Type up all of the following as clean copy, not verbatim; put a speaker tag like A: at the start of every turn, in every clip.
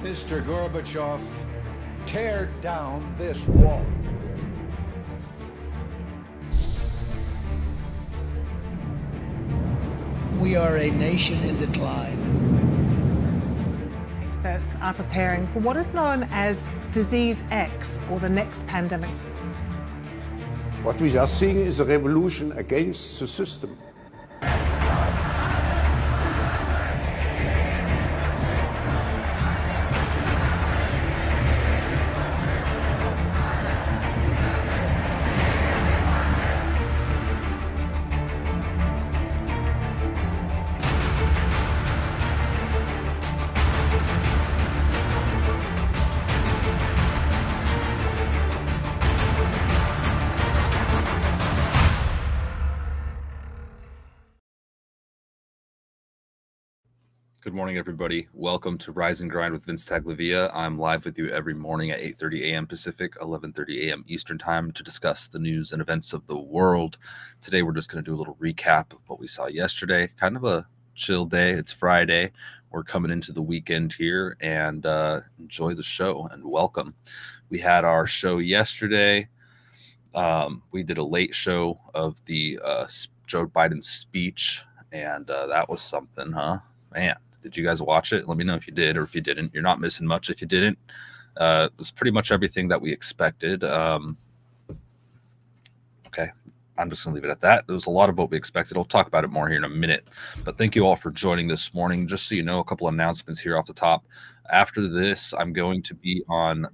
A: Mr. Gorbachev, tear down this wall.
B: We are a nation in decline.
C: Experts are preparing for what is known as Disease X, or the next pandemic.
D: What we are seeing is a revolution against the system.
E: Good morning, everybody. Welcome to Rise and Grind with VinceTagliavia. I'm live with you every morning at 8:30 a.m. Pacific, 11:30 a.m. Eastern Time to discuss the news and events of the world. Today, we're just going to do a little recap of what we saw yesterday. Kind of a chill day. It's Friday. We're coming into the weekend here, and enjoy the show and welcome. We had our show yesterday. We did a late show of the Joe Biden speech, and that was something, huh? Man. Did you guys watch it? Let me know if you did, or if you didn't. You're not missing much if you didn't. It was pretty much everything that we expected. Okay, I'm just going to leave it at that. There was a lot of what we expected. I'll talk about it more here in a minute. But thank you all for joining this morning. Just so you know, a couple announcements here off the top. After this, I'm going to be on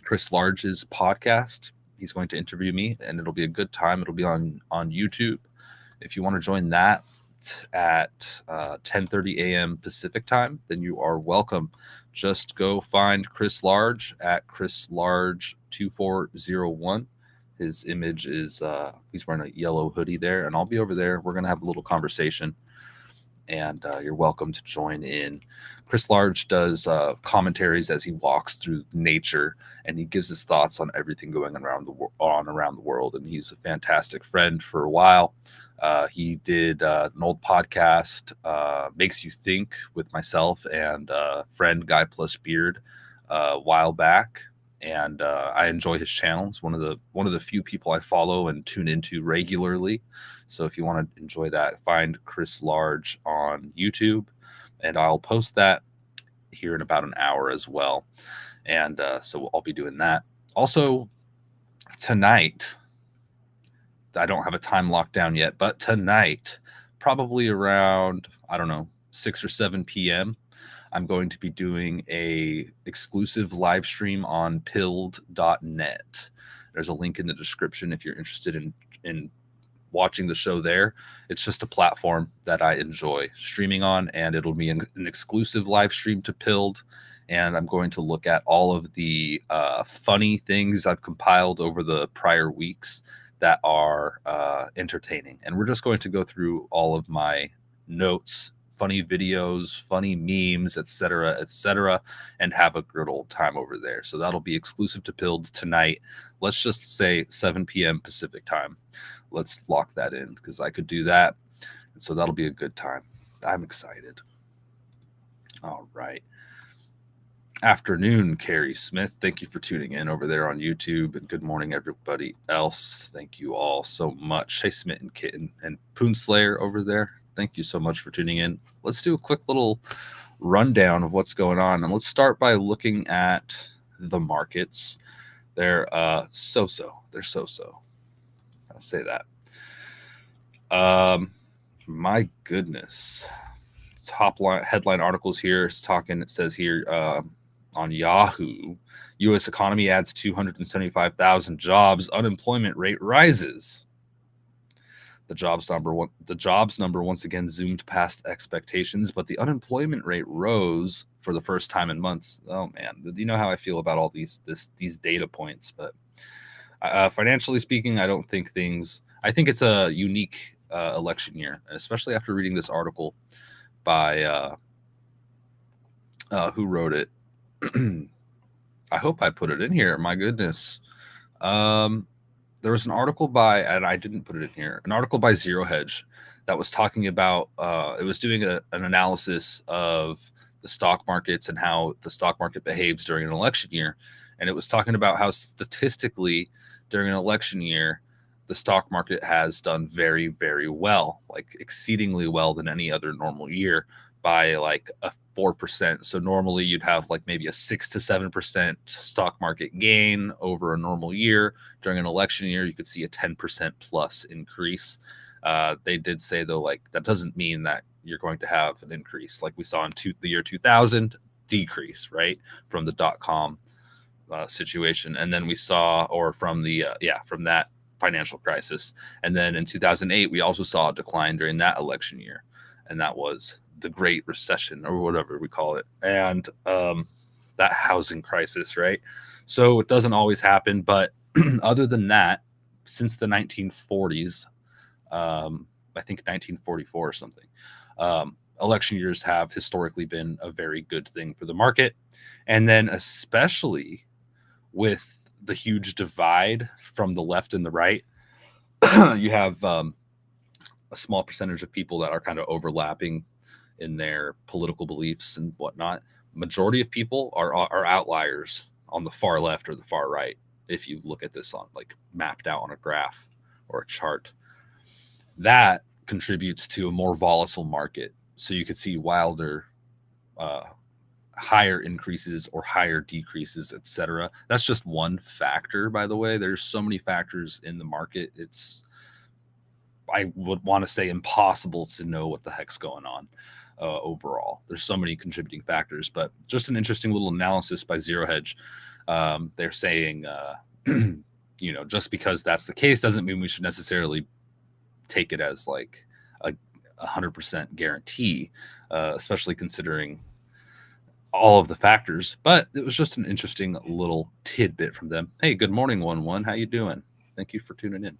E: Chris Large's podcast. He's going to interview me, and it'll be a good time. It'll be on YouTube. If you want to join that at 10:30 a.m. Pacific time, then you are welcome. Just go find Chris Large at Chris Large 2401. His image is he's wearing a yellow hoodie there, and I'll be over there. We're gonna have a little conversation, and you're welcome to join in. Chris Large does commentaries as he walks through nature, and he gives his thoughts on everything going around the world. And he's a fantastic friend for a while. He did an old podcast, Makes You Think, with myself and friend Guy Plus Beard a while back, and I enjoy his channel. It's one of the few people I follow and tune into regularly. So if you want to enjoy that, find Chris Large on YouTube, and I'll post that here in about an hour as well. And so I'll be doing that. Also, tonight, I don't have a time locked down yet, but tonight, probably around, 6 or 7 p.m., I'm going to be doing a exclusive live stream on pilled.net. There's a link in the description if you're interested in watching the show there. It's just a platform that I enjoy streaming on, and it'll be an exclusive live stream to Pilled. And I'm going to look at all of the funny things I've compiled over the prior weeks that are entertaining. And we're just going to go through all of my notes, funny videos, funny memes, etc., and have a good old time over there. So that'll be exclusive to Pilled tonight. Let's just say 7 p.m. Pacific time. Let's lock that in, because I could do that. And so that'll be a good time. I'm excited. All right. Afternoon, Carrie Smith. Thank you for tuning in over there on YouTube, and good morning, everybody else. Thank you all so much. Hey, Smitten Kitten and Poonslayer over there. Thank you so much for tuning in. Let's do a quick little rundown of what's going on, and let's start by looking at the markets. They're so-so. They're so-so. I'll say that. My goodness. Top line headline articles here. It says here on Yahoo, U.S. economy adds 275,000 jobs. Unemployment rate rises. The jobs number once again zoomed past expectations, but the unemployment rate rose for the first time in months. Oh man, do you know how I feel about all these data points? But financially speaking, I think it's a unique election year, especially after reading this article by who wrote it. I hope I put it in here. My goodness. There was an article by, and I didn't put it in here, an article by Zero Hedge that was talking about, it was doing an analysis of the stock markets and how the stock market behaves during an election year. And it was talking about how statistically during an election year, the stock market has done very, very well, like exceedingly well than any other normal year by like a 4%. So normally you'd have like maybe a 6 to 7% stock market gain over a normal year. During an election year, you could see a 10% plus increase. They did say, though, like that doesn't mean that you're going to have an increase like we saw in the year 2000, decrease, right, from the .com situation. And then we saw, or from the, from that financial crisis. And then in 2008, we also saw a decline during that election year. And that was the Great Recession, or whatever we call it. And that housing crisis, right? So it doesn't always happen. But other than that, since the 1940s, I think 1944 or something, election years have historically been a very good thing for the market. And then especially with the huge divide from the left and the right, you have a small percentage of people that are kind of overlapping in their political beliefs and whatnot. Majority of people are outliers on the far left or the far right. If you look at this on like mapped out on a graph or a chart, that contributes to a more volatile market. So you could see wilder, higher increases or higher decreases, etc. That's just one factor, by the way. There's so many factors in the market. I would want to say impossible to know what the heck's going on overall. There's so many contributing factors, but just an interesting little analysis by Zero Hedge. They're saying, just because that's the case doesn't mean we should necessarily take it as like a 100% guarantee, especially considering all of the factors. But it was just an interesting little tidbit from them. Hey, good morning, 1-1. How you doing? Thank you for tuning in.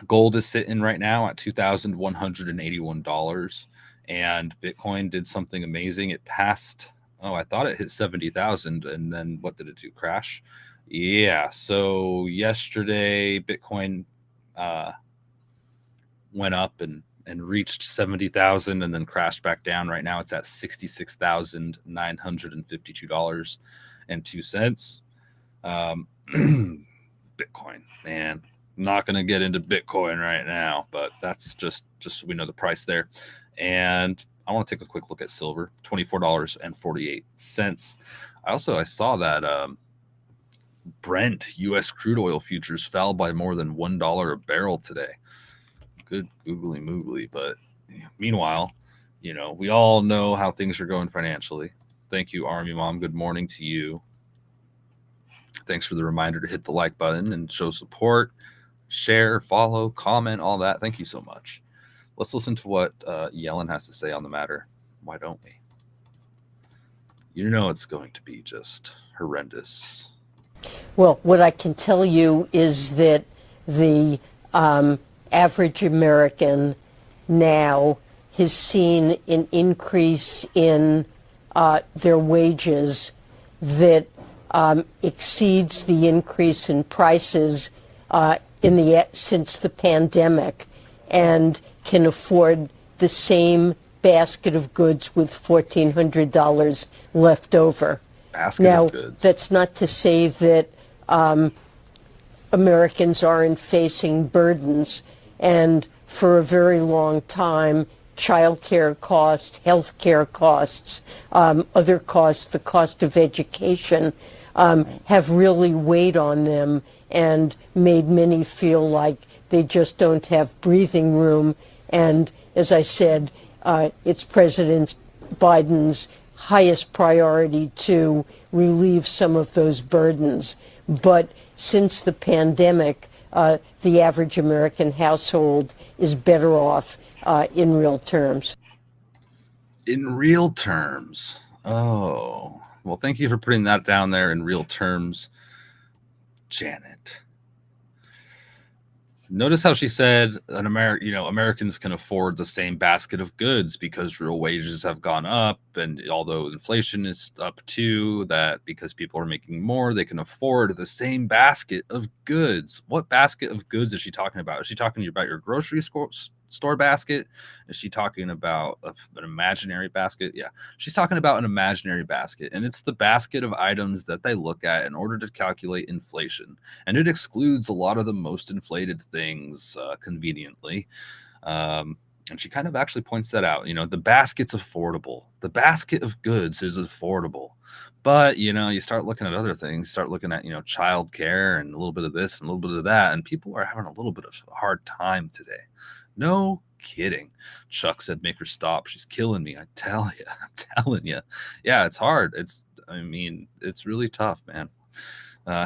E: Gold is sitting right now at $2,181, and Bitcoin did something amazing. It passed, I thought it hit 70,000, and then what did it do? Crash? Yeah, so yesterday Bitcoin went up and reached 70,000 and then crashed back down. Right now it's at $66,952.02. Bitcoin, man. I'm not going to get into Bitcoin right now, but that's just so we know the price there. And I want to take a quick look at silver, $24.48. I saw that Brent U.S. crude oil futures fell by more than $1 a barrel today. Good googly moogly. But meanwhile, we all know how things are going financially. Thank you, Army Mom. Good morning to you. Thanks for the reminder to hit the like button and show support, share, follow, comment, all that. Thank you so much. Let's listen to what Yellen has to say on the matter. Why don't we? It's going to be just horrendous.
F: Well, what I can tell you is that the average American now has seen an increase in their wages that exceeds the increase in prices since the pandemic, and can afford the same basket of goods with $1,400 left over.
E: Now, of goods.
F: That's not to say that Americans aren't facing burdens, and for a very long time, childcare costs, health care costs, other costs, the cost of education, have really weighed on them and made many feel like they just don't have breathing room. And as I said, it's President Biden's highest priority to relieve some of those burdens. But since the pandemic, the average American household is better off in real terms.
E: In real terms? Oh, well, thank you for putting that down there in real terms, Janet. Notice how she said Americans can afford the same basket of goods because real wages have gone up, and although inflation is up too, that because people are making more, they can afford the same basket of goods. What basket of goods is she talking about? Is she talking about your grocery store basket? Is she talking about an imaginary basket? Yeah, she's talking about an imaginary basket, and it's the basket of items that they look at in order to calculate inflation, and it excludes a lot of the most inflated things conveniently. And she kind of actually points that out. The basket's affordable. The basket of goods is affordable. But, you start looking at other things, start looking at, childcare and a little bit of this and a little bit of that. And people are having a little bit of a hard time today. No kidding. Chuck said, make her stop. She's killing me. I tell you, I'm telling you. Yeah, it's hard. It's really tough, man.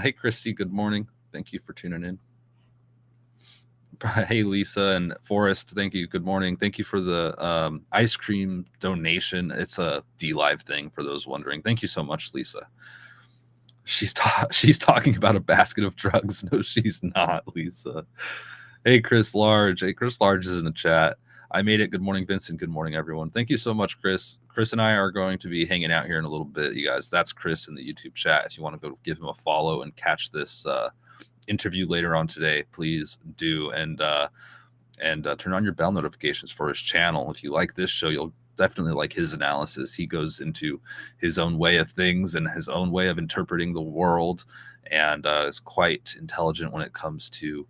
E: Hey, Christy, good morning. Thank you for tuning in. Hey, Lisa and Forrest, thank you. Good morning. Thank you for the ice cream donation. It's a D-Live thing for those wondering. Thank you so much, Lisa. She's talking about a basket of drugs. No, she's not, Lisa. Hey, Chris Large. Hey, Chris Large is in the chat. I made it. Good morning, Vincent. Good morning, everyone. Thank you so much, Chris. Chris and I are going to be hanging out here in a little bit, you guys. That's Chris in the YouTube chat. If you want to go give him a follow and catch this interview later on today, please do, and turn on your bell notifications for his channel. If you like this show, you'll definitely like his analysis. He goes into his own way of things and his own way of interpreting the world, and is quite intelligent when it comes to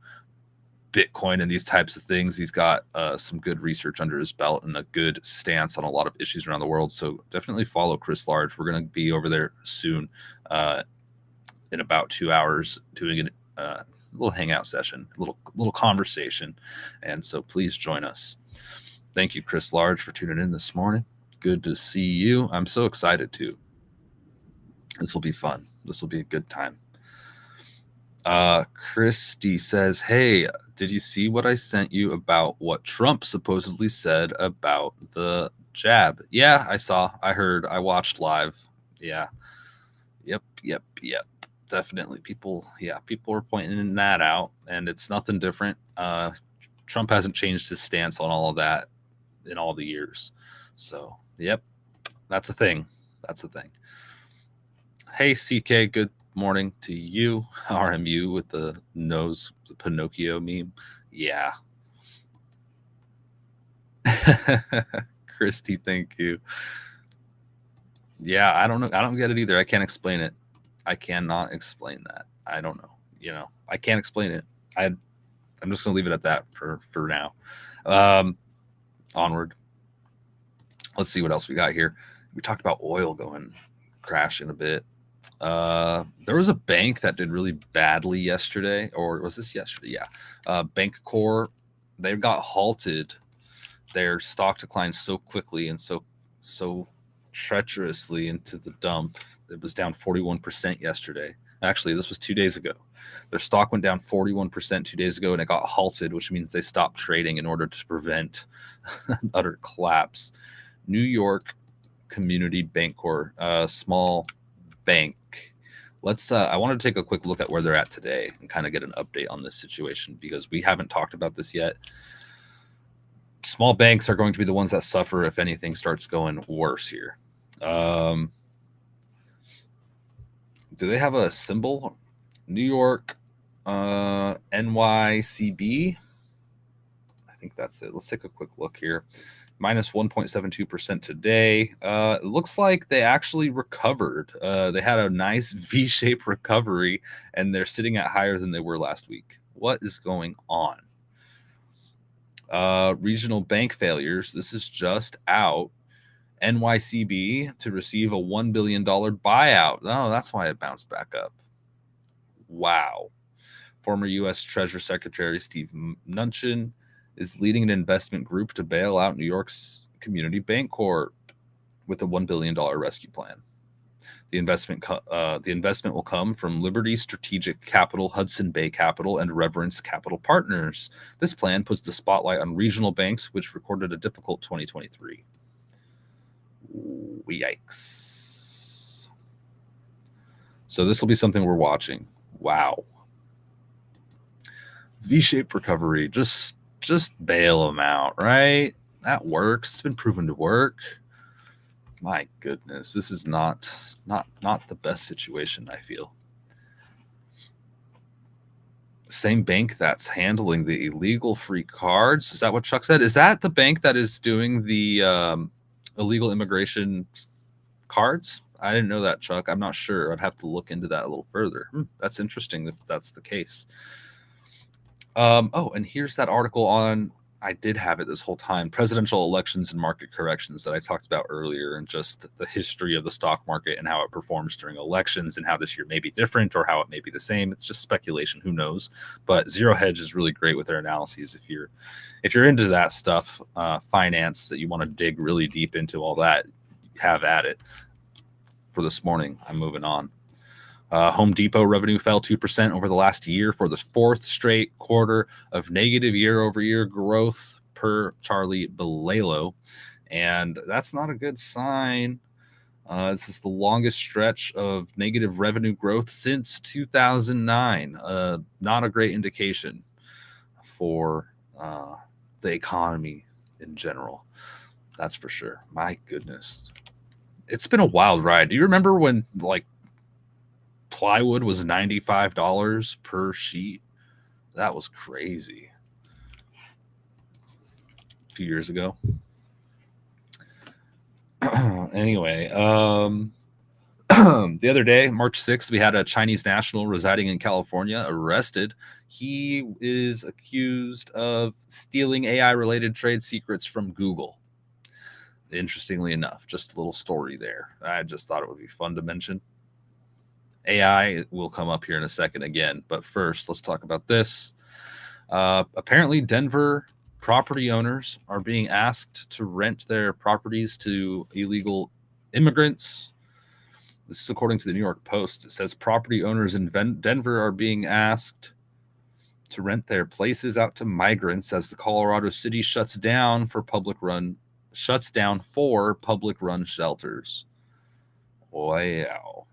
E: Bitcoin and these types of things. He's got some good research under his belt and a good stance on a lot of issues around the world. So definitely follow Chris Large. We're going to be over there soon in about 2 hours doing a little hangout session, a little conversation. And so please join us. Thank you, Chris Large, for tuning in this morning. Good to see you. I'm so excited too. This will be fun. This will be a good time. Christy says, hey, did you see what I sent you about what Trump supposedly said about the jab? Yeah, I saw, I heard, I watched live. Yeah. Yep. Definitely. People are pointing that out, and it's nothing different. Trump hasn't changed his stance on all of that in all the years. So, yep, that's a thing. Hey, CK, good morning to you. RMU with the nose, the Pinocchio meme. Yeah. Christy, thank you. Yeah, I don't know. I don't get it either. I can't explain it. I cannot explain that. I don't know. I can't explain it. I'm just going to leave it at that for now. Onward. Let's see what else we got here. We talked about oil going crashing a bit. There was a bank that did really badly yesterday, or was this yesterday? Yeah. Bank Core, they got halted. Their stock declined so quickly and so treacherously into the dump. It was down 41% yesterday. Actually, this was 2 days ago. Their stock went down 41% 2 days ago, and it got halted, which means they stopped trading in order to prevent an utter collapse. New York Community Bancorp, small bank. I wanted to take a quick look at where they're at today and kind of get an update on this situation, because we haven't talked about this yet. Small banks are going to be the ones that suffer if anything starts going worse here. Do they have a symbol? New York, NYCB. I think that's it. Let's take a quick look here. Minus 1.72% today. It looks like they actually recovered. They had a nice V-shaped recovery, and they're sitting at higher than they were last week. What is going on? Regional bank failures. This is just out. NYCB to receive a $1 billion buyout. Oh, that's why it bounced back up. Wow. Former U.S. Treasury Secretary Steve Mnuchin is leading an investment group to bail out New York's Community Bancorp with a $1 billion rescue plan. The investment will come from Liberty Strategic Capital, Hudson Bay Capital, and Reverence Capital Partners. This plan puts the spotlight on regional banks, which recorded a difficult 2023. Yikes. So this will be something we're watching. Wow. V-shaped recovery. Just bail them out, right? That works. It's been proven to work. My goodness, this is not the best situation, I feel. Same bank that's handling the illegal free cards. Is that what Chuck said? Is that the bank that is doing the illegal immigration cards? I didn't know that, Chuck. I'm not sure. I'd have to look into that a little further. That's interesting if that's the case. Oh, and here's that article on, I did have it this whole time, presidential elections and market corrections that I talked about earlier, and just the history of the stock market and how it performs during elections and how this year may be different or how it may be the same. It's just speculation. Who knows? But Zero Hedge is really great with their analyses. If you're into that stuff, finance, that you want to dig really deep into all that, have at it. For this morning, I'm moving on. Home Depot revenue fell 2% over the last year for the fourth straight quarter of negative year-over-year growth per Charlie Bilalo, and that's not a good sign. This is the longest stretch of negative revenue growth since 2009. Not a great indication for the economy in general. That's for sure. My goodness. It's been a wild ride. Do you remember when, like, plywood was $95 per sheet? That was crazy. A few years ago. Anyway, the other day, March 6th, we had a Chinese national residing in California arrested. He is accused of stealing AI-related trade secrets from Google. Interestingly enough, just a little story there. I just thought it would be fun to mention. AI will come up here in a second again, but first, let's talk about this. Apparently, Denver property owners are being asked to rent their properties to illegal immigrants. This is according to the New York Post. It says property owners in Denver are being asked to rent their places out to migrants as the Colorado City shuts down for public run shelters. Wow.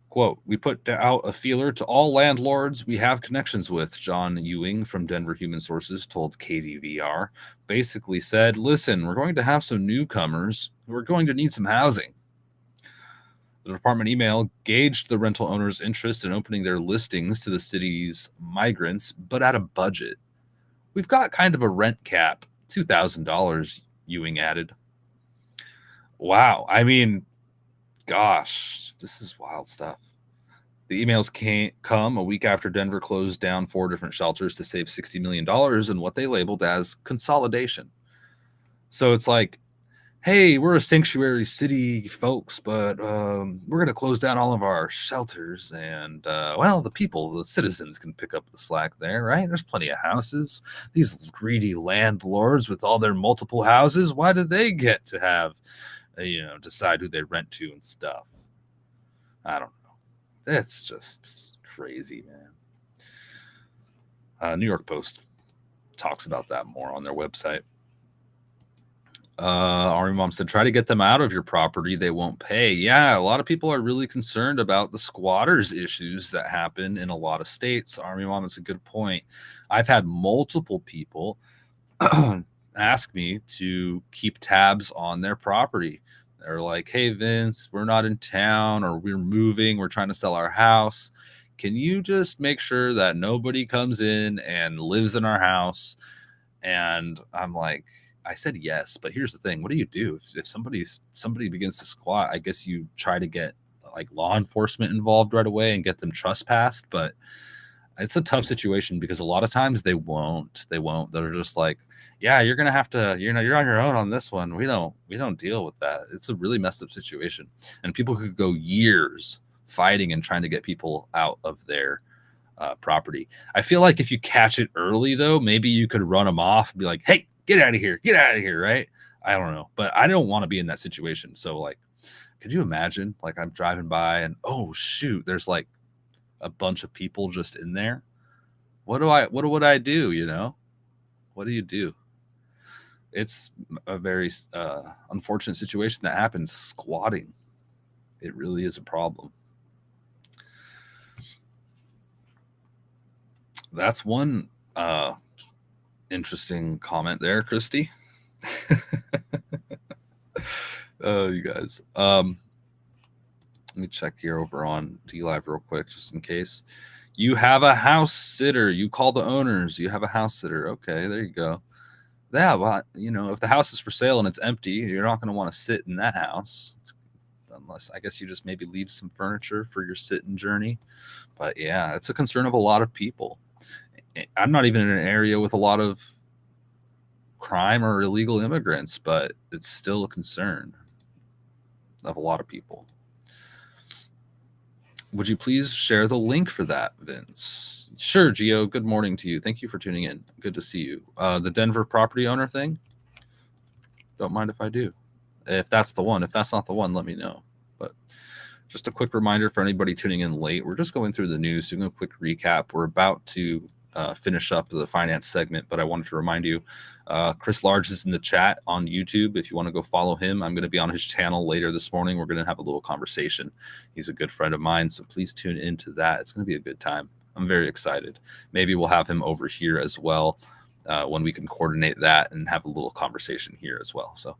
E: Quote, we put out a feeler to all landlords we have connections with, John Ewing from Denver Human Sources told KDVR. Basically said, listen, we're going to have some newcomers who are going to need some housing. The department email gauged the rental owners' interest in opening their listings to the city's migrants, but at a budget. We've got kind of a rent cap, $2,000, Ewing added. Wow. I mean, gosh, this is wild stuff. The emails come a week after Denver closed down 4 different shelters to save $60 million in what they labeled as consolidation. So it's like, hey, we're a sanctuary city, folks, but we're going to close down all of our shelters. And, well, the citizens can pick up the slack there, right? There's plenty of houses. These greedy landlords with all their multiple houses, why do they get to have, decide who they rent to and stuff? I don't know. That's just crazy, man. New York Post talks about that more on their website. Army Mom said, try to get them out of your property. They won't pay. Yeah, a lot of people are really concerned about the squatters issues that happen in a lot of states. Army Mom, it's a good point. I've had multiple people ask me to keep tabs on their property. They're like, hey, Vince, we're not in town, or we're moving. We're trying to sell our house. Can you just make sure that nobody comes in and lives in our house? And I'm like, I said yes, but here's the thing. What do you do if somebody begins to squat? I guess you try to get like law enforcement involved right away and get them trespassed. But it's a tough situation because a lot of times they won't. They're just like, yeah, you're gonna have to, you're on your own on this one. We don't deal with that. It's a really messed up situation, and people could go years fighting and trying to get people out of their property. I feel like if you catch it early, though, maybe you could run them off and be like, hey, get out of here, right? I don't know, but I don't want to be in that situation. So, like, could you imagine? Like, I'm driving by and oh shoot, there's like a bunch of people just in there. What would I do? What do you do? It's a very unfortunate situation that happens. Squatting, it really is a problem. That's one interesting comment there, Christy. Oh, you guys. Let me check here over on DLive real quick, just in case. You have a house sitter. You call the owners. You have a house sitter. Okay, there you go. Yeah, well, if the house is for sale and it's empty, you're not going to want to sit in that house. Unless, I guess, you just maybe leave some furniture for your sitting journey. But yeah, it's a concern of a lot of people. I'm not even in an area with a lot of crime or illegal immigrants, but it's still a concern of a lot of people. Would you please share the link for that, Vince? Sure, Gio. Good morning to you. Thank you for tuning in. Good to see you. The Denver property owner thing? Don't mind if I do. If that's the one. If that's not the one, let me know. But just a quick reminder for anybody tuning in late, we're just going through the news, doing a quick recap. We're about to finish up the finance segment, but I wanted to remind you, Chris Large is in the chat on YouTube. If you want to go follow him, I'm going to be on his channel later this morning. We're going to have a little conversation. He's a good friend of mine, so please tune into that. It's going to be a good time. I'm very excited. Maybe we'll have him over here as well when we can coordinate that and have a little conversation here as well. So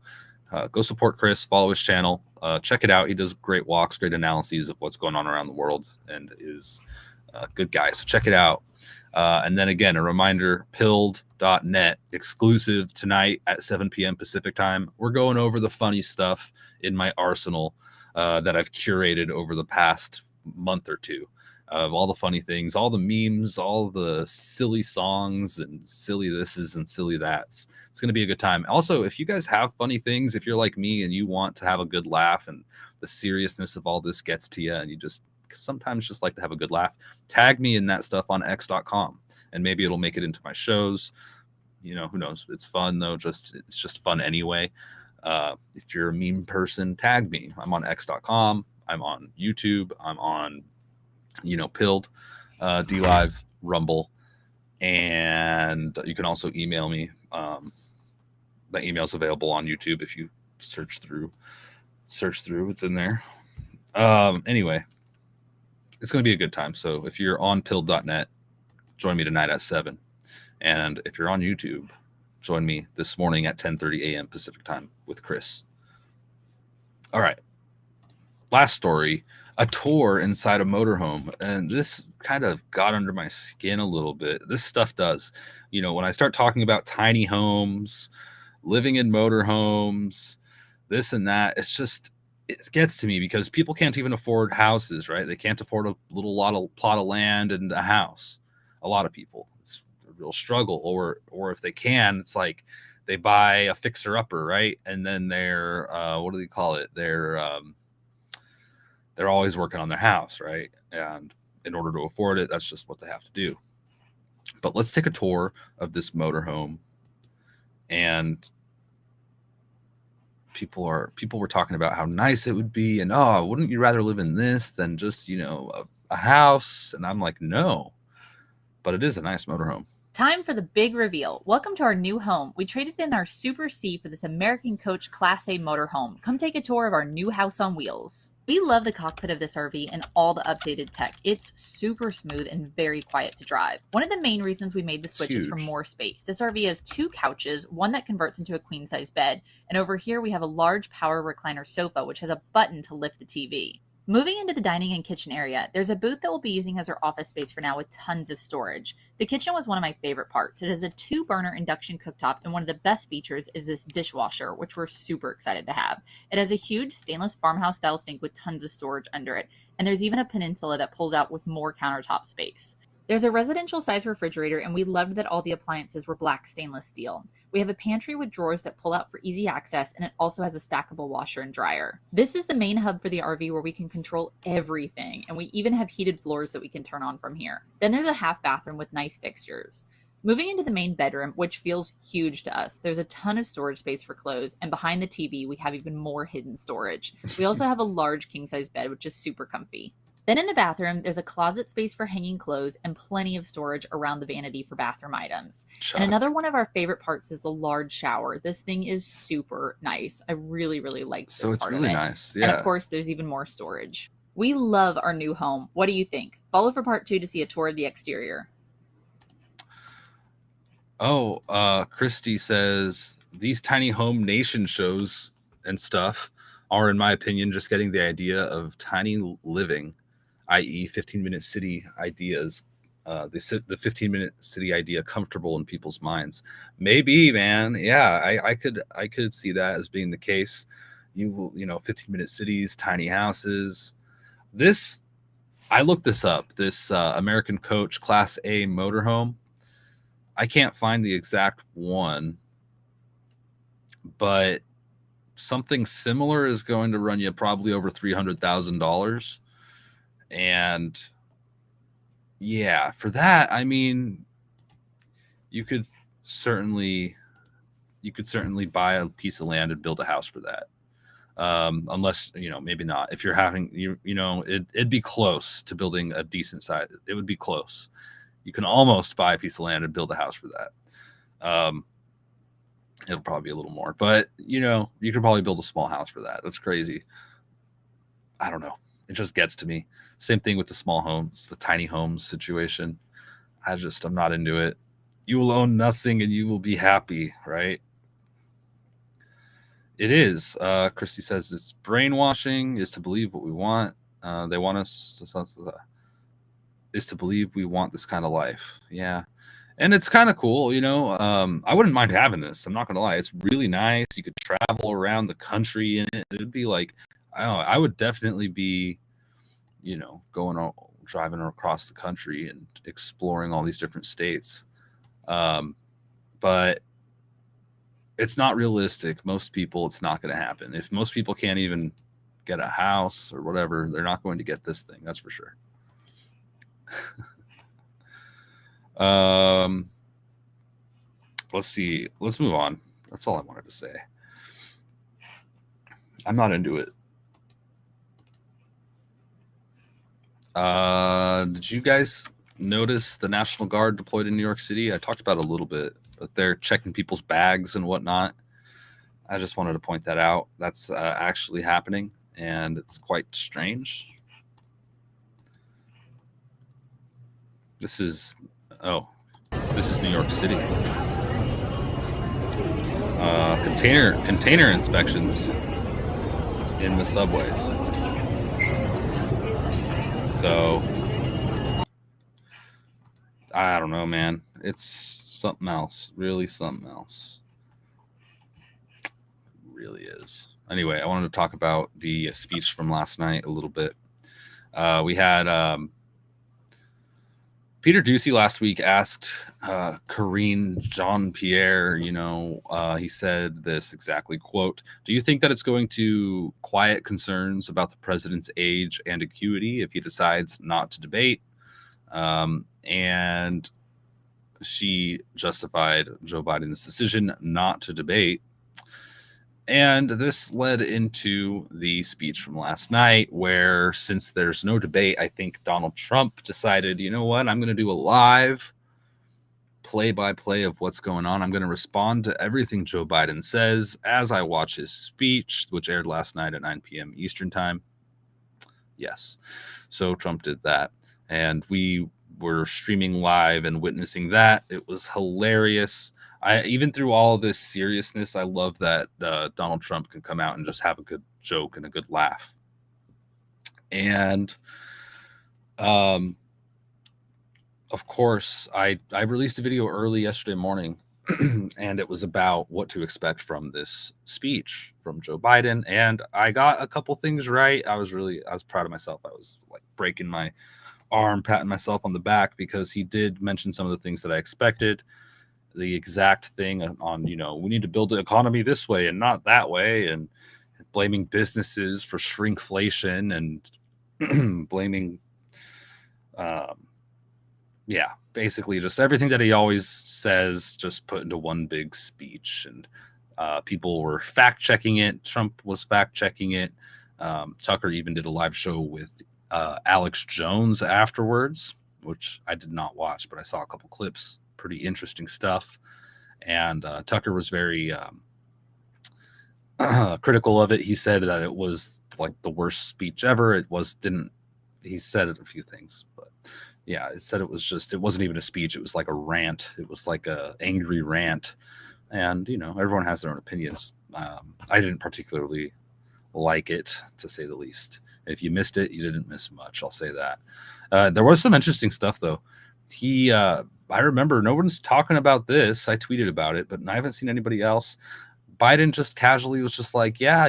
E: go support Chris, follow his channel, check it out. He does great walks, great analyses of what's going on around the world, and is a good guy. So check it out. And then again, a reminder, pilled.net, exclusive tonight at 7 p.m. Pacific time. We're going over the funny stuff in my arsenal that I've curated over the past month or two. Of all the funny things, all the memes, all the silly songs and silly thises and silly that's. It's going to be a good time. Also, if you guys have funny things, if you're like me and you want to have a good laugh and the seriousness of all this gets to you and you just sometimes just like to have a good laugh, tag me in that stuff on x.com and maybe it'll make it into my shows. Who knows? It's fun though. It's just fun anyway. If you're a meme person, tag me. I'm on x.com. I'm on YouTube. I'm on Pilled, DLive, Rumble, and you can also email me. The email's available on YouTube if you search through. It's in there. Anyway, it's going to be a good time. So if you're on pilled.net, join me tonight at 7. And if you're on YouTube, join me this morning at 10:30 a.m. Pacific time with Chris. All right. Last story. A tour inside a motorhome, and this kind of got under my skin a little bit. This stuff does, when I start talking about tiny homes, living in motorhomes, this and that, it gets to me because people can't even afford houses, right? They can't afford a plot of land and a house. A lot of people, it's a real struggle. Or if they can, it's like they buy a fixer upper, right? And then they're what do they call it? They're always working on their house, right? And in order to afford it, that's just what they have to do. But let's take a tour of this motorhome. And people were talking about how nice it would be. And, wouldn't you rather live in this than just, a house? And I'm like, no. But it is a nice motorhome.
G: Time for the big reveal. Welcome to our new home. We traded in our Super C for this American Coach Class A motorhome. Come take a tour of our new house on wheels. We love the cockpit of this RV and all the updated tech. It's super smooth and very quiet to drive. One of the main reasons we made the switch is for more space. This RV has 2 couches, one that converts into a queen-size bed, and over here we have a large power recliner sofa which has a button to lift the TV. Moving into the dining and kitchen area, there's a booth that we'll be using as our office space for now with tons of storage. The kitchen was one of my favorite parts. It has a 2-burner induction cooktop, and one of the best features is this dishwasher, which we're super excited to have. It has a huge stainless farmhouse-style sink with tons of storage under it, and there's even a peninsula that pulls out with more countertop space. There's a residential-size refrigerator, and we loved that all the appliances were black stainless steel. We have a pantry with drawers that pull out for easy access, and it also has a stackable washer and dryer. This is the main hub for the RV where we can control everything, and we even have heated floors that we can turn on from here. Then there's a half bathroom with nice fixtures. Moving into the main bedroom, which feels huge to us, there's a ton of storage space for clothes, and behind the TV we have even more hidden storage. We also have a large king-size bed, which is super comfy. Then in the bathroom, there's a closet space for hanging clothes and plenty of storage around the vanity for bathroom items. And another one of our favorite parts is the large shower. This thing is super nice. I really, really like this part of it. So it's really nice, yeah. And of course, there's even more storage. We love our new home. What do you think? Follow for part 2 to see a tour of the exterior.
E: Christy says, these tiny home nation shows and stuff are, in my opinion, just getting the idea of tiny living. i.e., 15-minute city ideas. The 15-minute city idea comfortable in people's minds. Maybe, man. Yeah, I could see that as being the case. 15-minute cities, tiny houses. I looked this up. This American Coach Class A motorhome. I can't find the exact one, but something similar is going to run you probably over $300,000. And yeah, for that, I mean, you could certainly buy a piece of land and build a house for that. Unless, maybe not. If you're having, it'd be close to building a decent size. It would be close. You can almost buy a piece of land and build a house for that. It'll probably be a little more, but you could probably build a small house for that. That's crazy. I don't know. It just gets to me. Same thing with the small homes, the tiny homes situation. I'm not into it. You will own nothing and you will be happy, right? It is. Christy says it's brainwashing is to believe what we want. They want us is to believe we want this kind of life. Yeah. And it's kind of cool, I wouldn't mind having this. I'm not going to lie. It's really nice. You could travel around the country in it. It'd be like, I don't know, I would definitely be, driving across the country and exploring all these different states. But it's not realistic. Most people, it's not going to happen. If most people can't even get a house or whatever, they're not going to get this thing. That's for sure. Let's see. Let's move on. That's all I wanted to say. I'm not into it. Did you guys notice the National Guard deployed in New York City? I talked about it a little bit, but they're checking people's bags and whatnot. I just wanted to point that out. That's actually happening, and it's quite strange. This is New York City. Container inspections in the subways. So I don't know, man. It's something else. Really something else. It really is. Anyway, I wanted to talk about the speech from last night a little bit. We had Peter Ducey last week asked Karine Jean-Pierre, he said this exactly, quote, "Do you think that it's going to quiet concerns about the president's age and acuity if he decides not to debate?" And she justified Joe Biden's decision not to debate. And this led into the speech from last night where, since there's no debate, I think Donald Trump decided, you know what, I'm going to do a live play-by-play of what's going on. I'm going to respond to everything Joe Biden says as I watch his speech, which aired last night at 9 p.m. Eastern time. Yes. So Trump did that. And we were streaming live and witnessing that. It was hilarious. Even through all of this seriousness, I love that Donald Trump can come out and just have a good joke and a good laugh. And of course, I released a video early yesterday morning, and it was about what to expect from this speech from Joe Biden. And I got a couple things right. I was proud of myself. I was like breaking my arm, patting myself on the back, because he did mention some of the things that I expected. The exact thing on, we need to build the economy this way and not that way, and blaming businesses for shrinkflation and blaming, basically just everything that he always says, just put into one big speech. And people were fact checking it. Trump was fact checking it. Tucker even did a live show with Alex Jones afterwards, which I did not watch, but I saw a couple clips. Pretty interesting stuff. And Tucker was very critical of it. He said that it was like the worst speech ever. He said a few things, but yeah, it said it wasn't even a speech. It was like a rant. It was like a angry rant. And, everyone has their own opinions. I didn't particularly like it, to say the least. If you missed it, you didn't miss much. I'll say that. There was some interesting stuff, though. I remember no one's talking about this. I tweeted about it, but I haven't seen anybody else. Biden just casually was just like, yeah,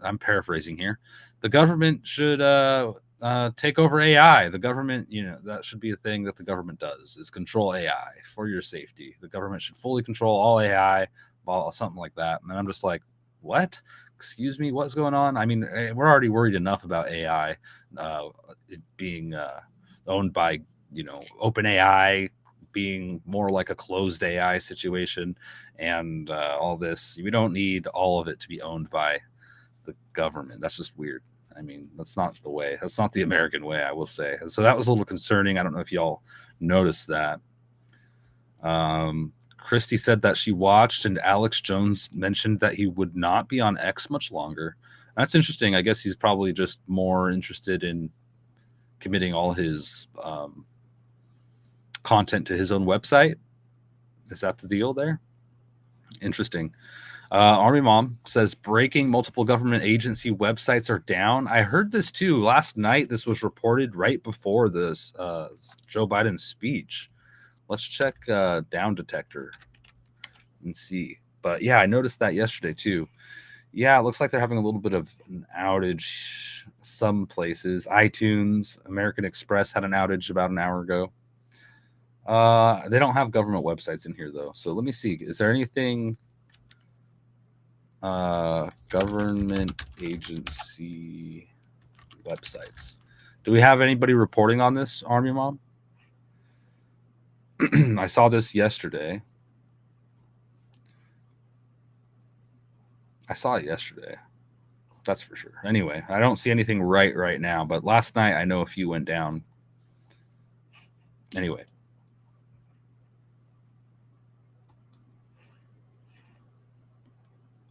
E: I'm paraphrasing here. The government should take over AI. The government, that should be a thing that the government does, is control AI for your safety. The government should fully control all AI, something like that. And I'm just like, what? Excuse me, what's going on? I mean, we're already worried enough about AI it being owned by, OpenAI, being more like a closed AI situation, and all this. We don't need all of it to be owned by the government. That's just weird. I mean, that's not the way. That's not the American way, I will say. And so that was a little concerning. I don't know if y'all noticed that. Christy said that she watched, and Alex Jones mentioned that he would not be on X much longer. That's interesting. I guess he's probably just more interested in committing all his content to his own website. Is that the deal there? Interesting. Army Mom says breaking, multiple government agency websites are down. I heard this too last night. This was reported right before this Joe Biden speech. Let's check Down Detector and see. But yeah, I noticed that yesterday too. Yeah, it looks like they're having a little bit of an outage some places. iTunes, American Express had an outage about an hour ago. They don't have government websites in here though. So let me see. Is there anything government agency websites? Do we have anybody reporting on this, Army Mom? I saw this yesterday. I saw it yesterday. That's for sure. Anyway, I don't see anything right now, but last night I know a few went down. Anyway.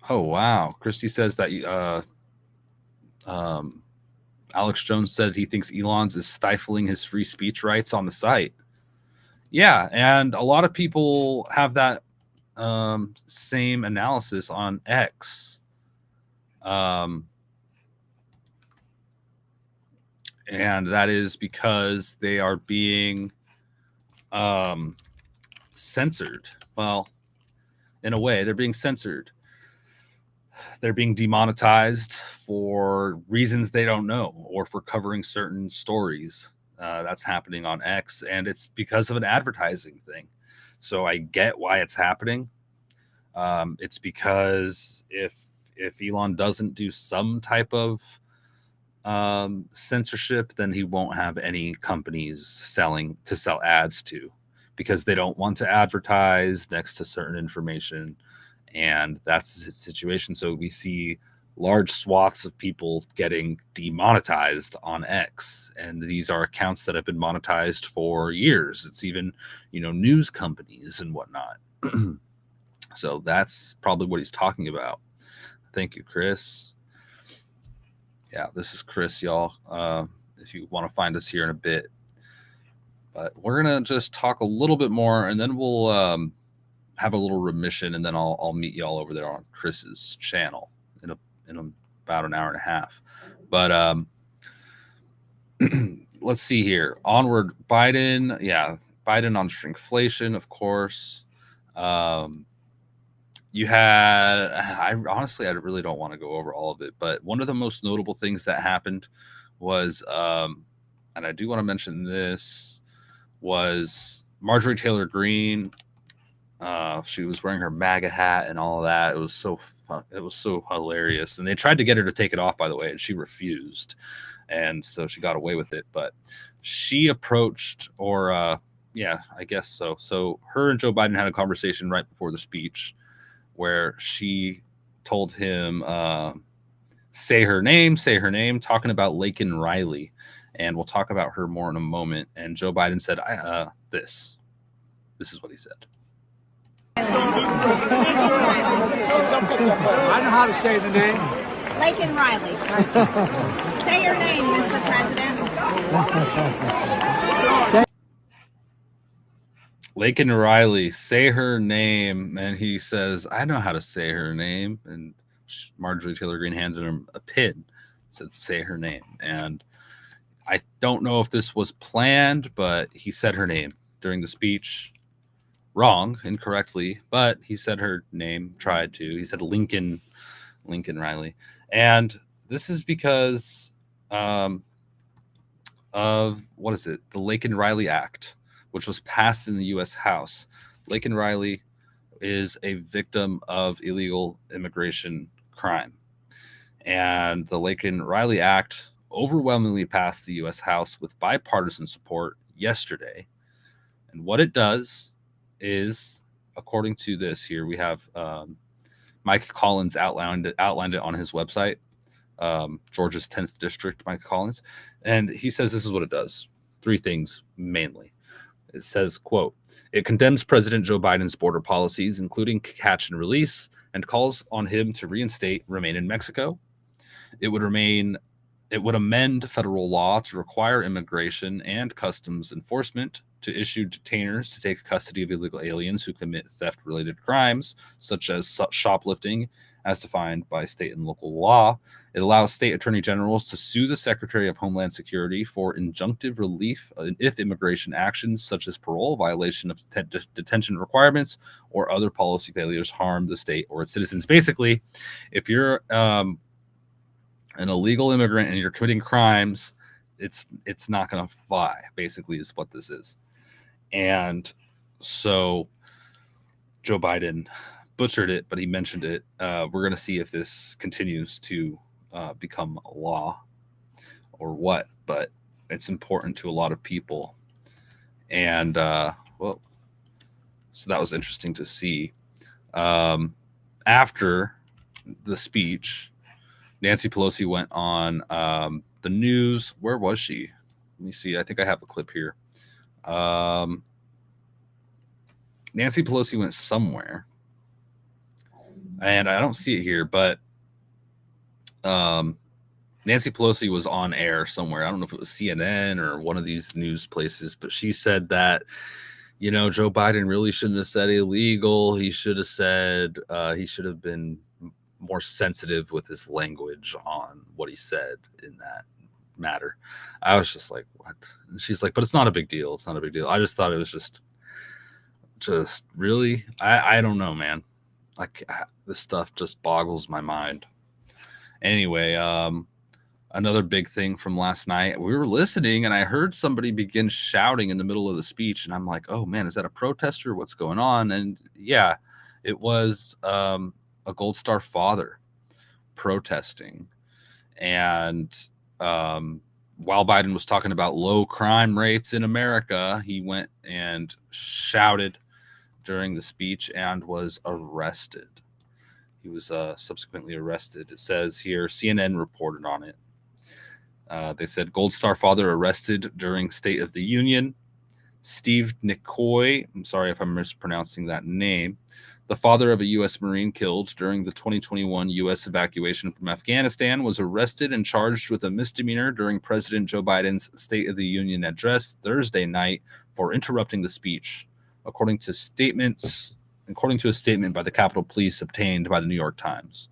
E: Oh, wow. Christy says that Alex Jones said he thinks Elon's is stifling his free speech rights on the site. Yeah, and a lot of people have that same analysis on X. And that is because they are being censored. Well, in a way, they're being censored. They're being demonetized for reasons they don't know, or for covering certain stories. That's happening on X, and it's because of an advertising thing. So I get why it's happening. It's because if Elon doesn't do some type of censorship, then he won't have any companies to sell ads to, because they don't want to advertise next to certain information. And that's the situation. So we see large swaths of people getting demonetized on X. And these are accounts that have been monetized for years. It's even, news companies and whatnot. So that's probably what he's talking about. Thank you, Chris. Yeah, this is Chris, y'all. If you want to find us here in a bit. But we're going to just talk a little bit more, and then we'll have a little remission, and then I'll meet y'all over there on Chris's channel in about an hour and a half. But let's see here. Onward, Biden. Yeah, Biden on shrinkflation, of course. You had, I really don't want to go over all of it, but one of the most notable things that happened was, and I do want to mention this, was Marjorie Taylor Greene. She was wearing her MAGA hat and all of that. It was so fun. It was so hilarious. And they tried to get her to take it off, by the way, and she refused. And so she got away with it. But she approached, I guess so. So her and Joe Biden had a conversation right before the speech where she told him, say her name, talking about Laken Riley. And we'll talk about her more in a moment. And Joe Biden said, this is what he said.
H: I know how to say the name.
I: Laken Riley. Say your name, Mr. President.
E: Laken Riley, say her name. And he says, I know how to say her name. And Marjorie Taylor Greene handed him a pin said, say her name. And I don't know if this was planned, but he said her name during the speech. Wrong, incorrectly, but he said her name, tried to. He said Lincoln Riley. And this is because of, what is it? The Laken-Riley Act, which was passed in the U.S. House. Laken-Riley is a victim of illegal immigration crime. And the Laken-Riley Act overwhelmingly passed the U.S. House with bipartisan support yesterday. And what it does is, according to this here, we have Mike Collins outlined it on his website, Georgia's 10th District, Mike Collins. And he says this is what it does. 3 things mainly. It says, quote, it condemns President Joe Biden's border policies, including catch and release, and calls on him to reinstate remain in Mexico. It would amend federal law to require immigration and customs enforcement to issue detainers to take custody of illegal aliens who commit theft-related crimes, such as shoplifting, as defined by state and local law. It allows state attorney generals to sue the Secretary of Homeland Security for injunctive relief if immigration actions, such as parole, violation of detention requirements, or other policy failures harm the state or its citizens. Basically, if you're an illegal immigrant and you're committing crimes, it's not going to fly, basically, is what this is. And so Joe Biden butchered it, but he mentioned it. We're going to see if this continues to become a law or what, but it's important to a lot of people. And, so that was interesting to see. After the speech, Nancy Pelosi went on the news. Where was she? Let me see. I think I have a clip here. Nancy Pelosi went somewhere, and I don't see it here, but Nancy Pelosi was on air somewhere. I don't know if it was CNN or one of these news places, but she said that, Joe Biden really shouldn't have said illegal. He should have said, he should have been more sensitive with his language on what he said in that matter. I was just like, what? And she's like, but it's not a big deal. It's not a big deal. I just thought it was just really, I don't know, man. Like, this stuff just boggles my mind. Anyway, another big thing from last night, we were listening and I heard somebody begin shouting in the middle of the speech, and I'm like, oh man, is that a protester? What's going on? And yeah, it was a Gold Star father protesting. And while Biden was talking about low crime rates in America, he went and shouted during the speech and was arrested. He was subsequently arrested. It says here, CNN reported on it. They said Gold Star father arrested during State of the Union. Steve Nicoy, I'm sorry if I'm mispronouncing that name, the father of a U.S. Marine killed during the 2021 U.S. evacuation from Afghanistan, was arrested and charged with a misdemeanor during President Joe Biden's State of the Union address Thursday night for interrupting the speech, according to a statement by the Capitol Police obtained by the New York Times.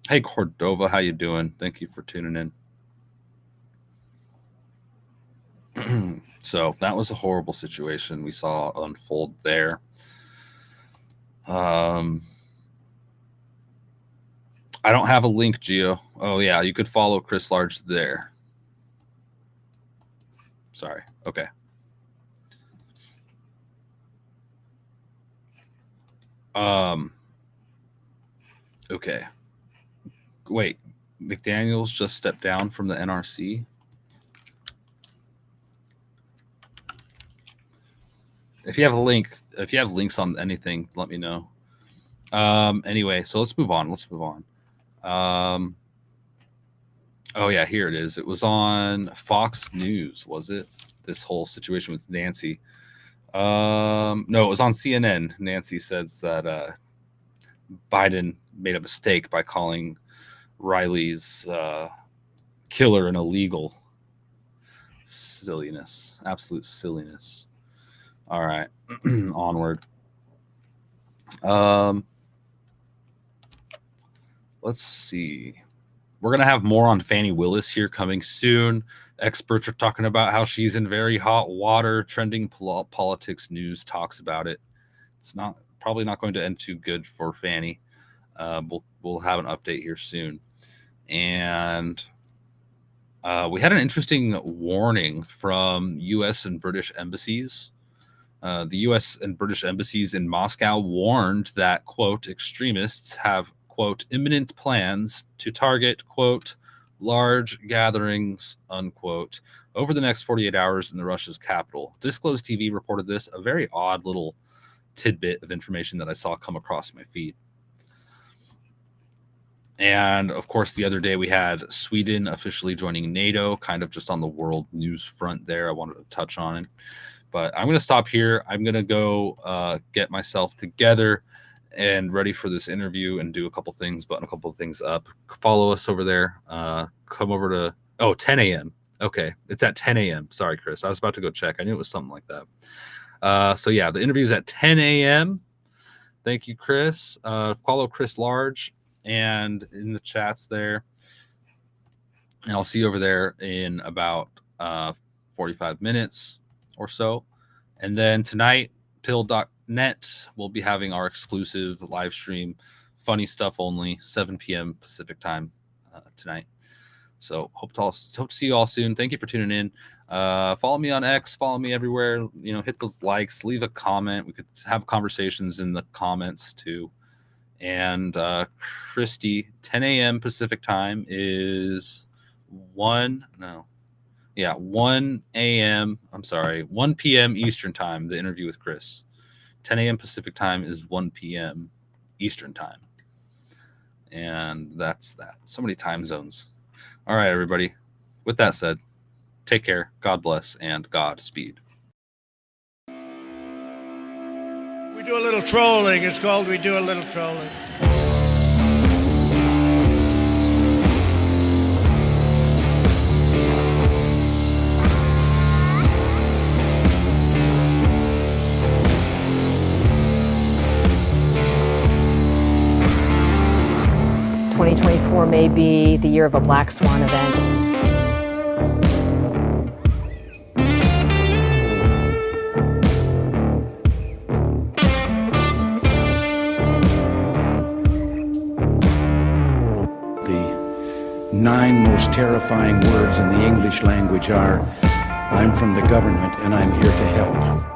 E: Hey, Cordova, how you doing? Thank you for tuning in. So that was a horrible situation we saw unfold there. I don't have a link, Gio. Oh, yeah, you could follow Chris Large there. Sorry. Okay. Okay. Wait, McDaniels just stepped down from the NRC? If you have a link, if you have links on anything, let me know. Anyway, so let's move on. Oh yeah, here it is. It was on Fox News, was it? This whole situation with Nancy. No, it was on CNN. Nancy says that Biden made a mistake by calling Riley's killer an illegal. Silliness, absolute silliness. All right, onward. Let's see. we're going to have more on Fannie Willis here coming soon. Experts are talking about how she's in very hot water. Trending politics news talks about it. It's probably not going to end too good for Fannie. We'll have an update here soon. And we had an interesting warning from U.S. and British embassies. The U.S. and British embassies in Moscow warned that, quote, extremists have, quote, imminent plans to target, quote, large gatherings, unquote, over the next 48 hours in the Russia's capital. Disclosed TV reported this, a very odd little tidbit of information that I saw come across my feed. And of course, the other day we had Sweden officially joining NATO, kind of just on the world news front there. I wanted to touch on it, but I'm going to stop here. I'm going to go get myself together and ready for this interview and do a couple things, button a couple of things up. Follow us over there. Come over to 10 a.m. Okay, it's at 10 a.m. Sorry, Chris. I was about to go check. I knew it was something like that. So yeah, the interview is at 10 a.m. Thank you, Chris. Follow Chris Large and in the chats there. And I'll see you over there in about 45 minutes or so. And then tonight, pill.net, we'll be having our exclusive live stream, funny stuff only, 7 p.m. Pacific time tonight. So hope to see you all soon. Thank you for tuning in. Follow me on X, follow me everywhere. Hit those likes, leave a comment. We could have conversations in the comments too. And Christy, 10 a.m. Pacific time is 1 a.m. 1 p.m. Eastern time, the interview with Chris. 10 a.m. Pacific time is 1 p.m. Eastern time. And that's that. So many time zones. All right, everybody. With that said, take care, God bless, and Godspeed.
B: We do a little trolling. It's called We Do a Little Trolling.
J: '24 may be the year of a black swan event.
A: The 9 most terrifying words in the English language are, I'm from the government and I'm here to help.